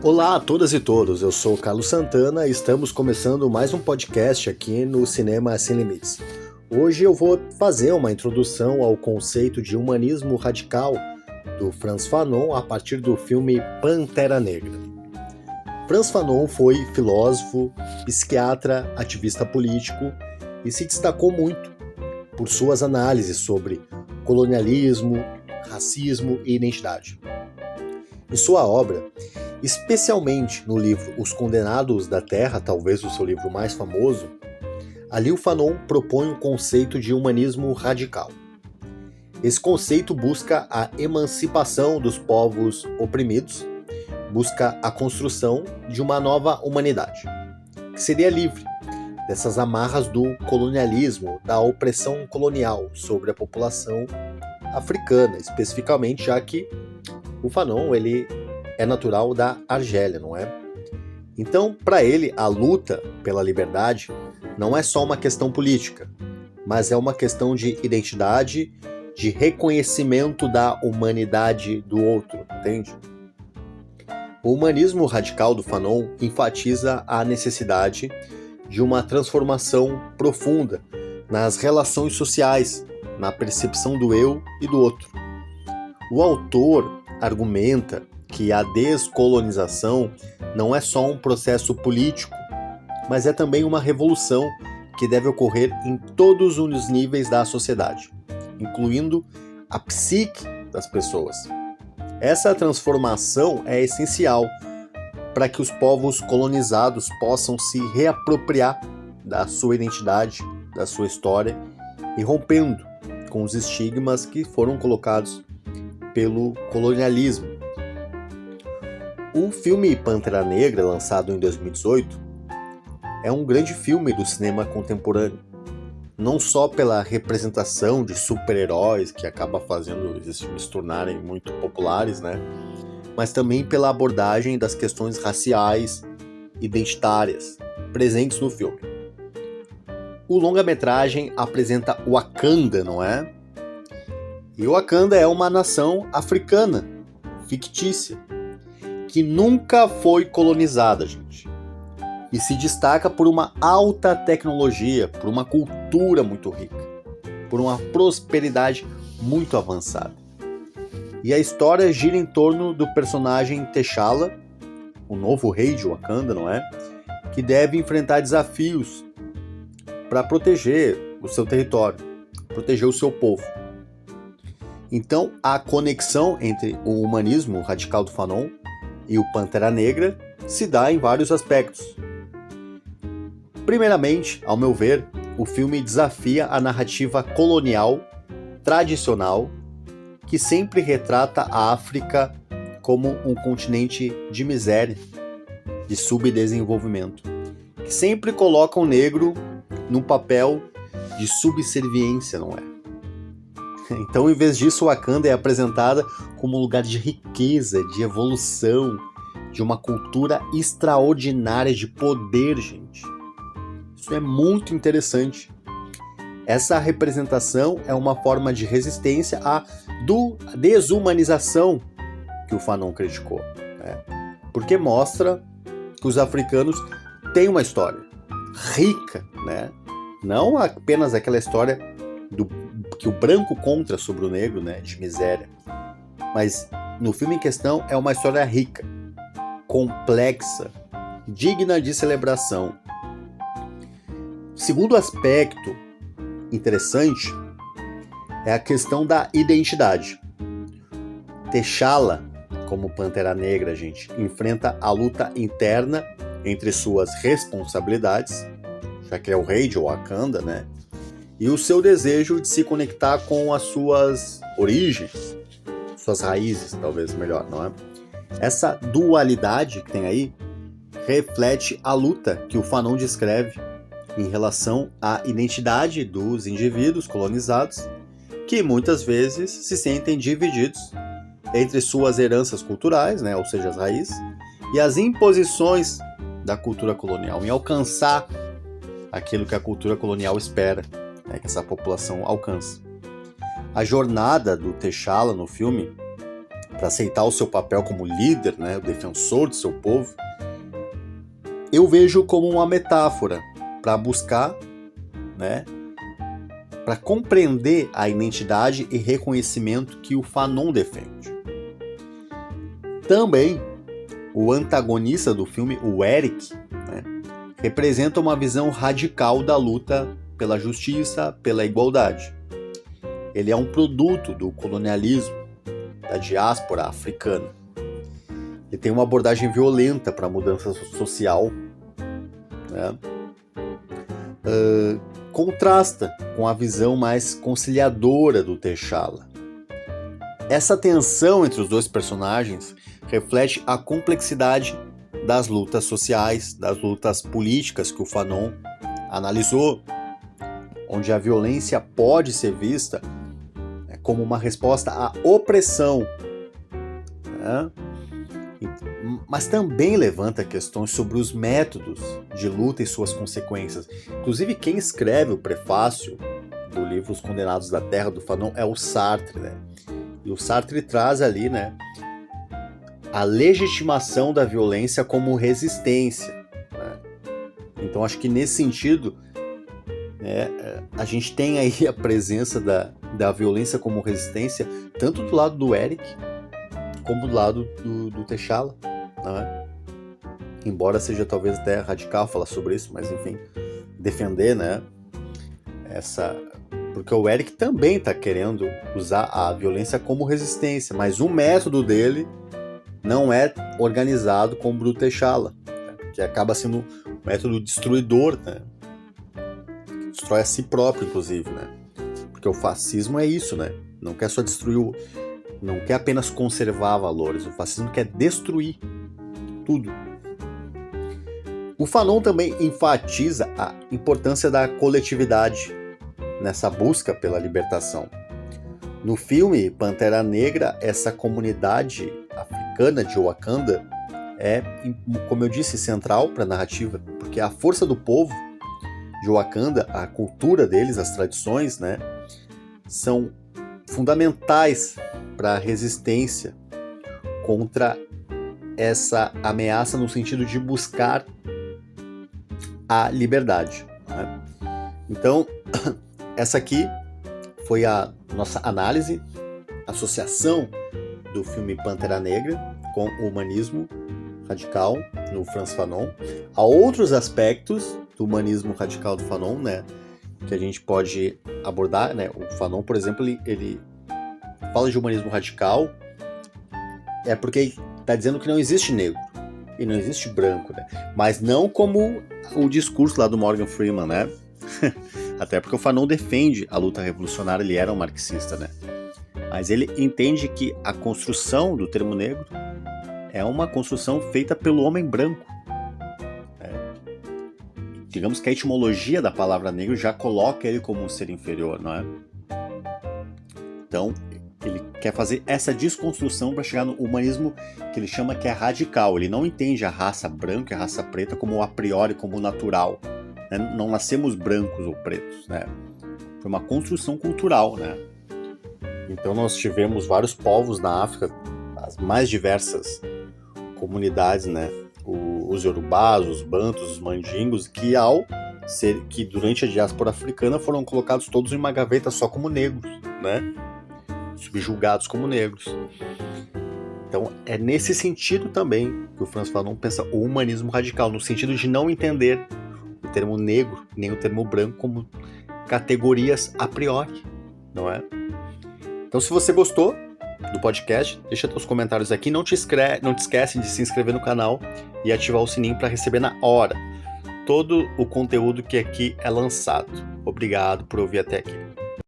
Olá a todas e todos, eu sou o Carlos Santana e estamos começando mais um podcast aqui no Cinema Sem Limites. Hoje eu vou fazer uma introdução ao conceito de humanismo radical do Frantz Fanon a partir do filme Pantera Negra. Frantz Fanon foi filósofo, psiquiatra, ativista político e se destacou muito por suas análises sobre colonialismo, racismo e identidade. Em sua obra, especialmente no livro Os Condenados da Terra, talvez o seu livro mais famoso, ali o Fanon propõe um conceito de humanismo radical. Esse conceito busca a emancipação dos povos oprimidos, busca a construção de uma nova humanidade, que seria livre dessas amarras do colonialismo, da opressão colonial sobre a população africana, especificamente, já que o Fanon ele é natural da Argélia, não é? Então, para ele, a luta pela liberdade não é só uma questão política, mas é uma questão de identidade, de reconhecimento da humanidade do outro, entende? O humanismo radical do Fanon enfatiza a necessidade de uma transformação profunda nas relações sociais, na percepção do eu e do outro. O autor argumenta que a descolonização não é só um processo político, mas é também uma revolução que deve ocorrer em todos os níveis da sociedade, incluindo a psique das pessoas. Essa transformação é essencial para que os povos colonizados possam se reapropriar da sua identidade, da sua história e rompendo com os estigmas que foram colocados pelo colonialismo. O filme Pantera Negra, lançado em 2018, é um grande filme do cinema contemporâneo, não só pela representação de super-heróis que acaba fazendo esses filmes se tornarem muito populares, né? Mas também pela abordagem das questões raciais, identitárias, presentes no filme. O longa-metragem apresenta Wakanda, não é? E Wakanda é uma nação africana, fictícia, que nunca foi colonizada, gente. E se destaca por uma alta tecnologia, por uma cultura muito rica, por uma prosperidade muito avançada. E a história gira em torno do personagem T'Challa, o novo rei de Wakanda, não é? Que deve enfrentar desafios para proteger o seu território, proteger o seu povo. Então, a conexão entre o humanismo radical do Fanon e o Pantera Negra se dá em vários aspectos. Primeiramente, ao meu ver, o filme desafia a narrativa colonial, tradicional, que sempre retrata a África como um continente de miséria, de subdesenvolvimento, que sempre coloca o negro num papel de subserviência, não é? Então, em vez disso, Wakanda é apresentada como um lugar de riqueza, de evolução, de uma cultura extraordinária de poder, gente. Isso é muito interessante. Essa representação é uma forma de resistência à desumanização que o Fanon criticou, né? Porque mostra que os africanos têm uma história rica, né? Não apenas aquela história que o branco conta sobre o negro, né, de miséria. Mas no filme em questão é uma história rica, complexa, digna de celebração. Segundo aspecto interessante é a questão da identidade. T'Challa, como Pantera Negra, gente, enfrenta a luta interna entre suas responsabilidades, já que é o rei de Wakanda, né? E o seu desejo de se conectar com as suas origens, suas raízes, talvez melhor, não é? Essa dualidade que tem aí reflete a luta que o Fanon descreve em relação à identidade dos indivíduos colonizados, que muitas vezes se sentem divididos entre suas heranças culturais, né, ou seja, as raízes, e as imposições da cultura colonial, em alcançar aquilo que a cultura colonial espera, né, que essa população alcance. A jornada do T'Challa no filme para aceitar o seu papel como líder, né, o defensor do seu povo, eu vejo como uma metáfora para buscar, né, para compreender a identidade e reconhecimento que o Fanon defende. Também, o antagonista do filme, o Eric, né, representa uma visão radical da luta pela justiça, pela igualdade. Ele é um produto do colonialismo, da diáspora africana. Ele tem uma abordagem violenta para a mudança social, né? Contrasta com a visão mais conciliadora do T'Challa. Essa tensão entre os dois personagens reflete a complexidade das lutas sociais, das lutas políticas que o Fanon analisou, onde a violência pode ser vista como uma resposta à opressão, né? Mas também levanta questões sobre os métodos de luta e suas consequências. Inclusive, quem escreve o prefácio do livro Os Condenados da Terra, do Fanon, é o Sartre, né? E o Sartre traz ali, né, a legitimação da violência como resistência, né? Então, acho que nesse sentido, né, a gente tem aí a presença da violência como resistência, tanto do lado do Eric, como do lado do T'Challa, né? Embora seja talvez até radical falar sobre isso, mas enfim, defender, né, porque o Eric também está querendo usar a violência como resistência, mas o método dele não é organizado como o do T'Challa, né, que acaba sendo um método destruidor, né, que destrói a si próprio, inclusive, né, porque o fascismo é isso, né, não quer só destruir não quer apenas conservar valores, o fascismo quer destruir tudo. O Fanon também enfatiza a importância da coletividade nessa busca pela libertação. No filme Pantera Negra, essa comunidade africana de Wakanda é, como eu disse, central para a narrativa, porque a força do povo de Wakanda, a cultura deles, as tradições, né, são fundamentais para a resistência contra essa ameaça no sentido de buscar a liberdade, né? Então, essa aqui foi a nossa análise, associação do filme Pantera Negra com o humanismo radical no Frantz Fanon. Há outros aspectos do humanismo radical do Fanon, né, que a gente pode abordar, né? O Fanon, por exemplo, ele fala de humanismo radical porque está dizendo que não existe negro e não existe branco, né? Mas não como o discurso lá do Morgan Freeman, né? Até porque o Fanon defende a luta revolucionária, ele era um marxista, né? Mas ele entende que a construção do termo negro é uma construção feita pelo homem branco. Digamos que a etimologia da palavra negro já coloca ele como um ser inferior, não é? Então, ele quer fazer essa desconstrução para chegar no humanismo que ele chama que é radical. Ele não entende a raça branca e a raça preta como a priori, como natural, né? Não nascemos brancos ou pretos, né? Foi uma construção cultural, né? Então nós tivemos vários povos na África, as mais diversas comunidades, né? Os Yorubás, os Bantus, os Mandingos, que durante a diáspora africana foram colocados todos em uma gaveta só como negros, né? Subjugados como negros. Então é nesse sentido também que o Frantz Fanon pensa o humanismo radical, no sentido de não entender o termo negro nem o termo branco como categorias a priori, não é? Então, se você gostou do podcast, deixa teus comentários aqui, não te esquece de se inscrever no canal e ativar o sininho para receber na hora todo o conteúdo que aqui é lançado. Obrigado por ouvir até aqui.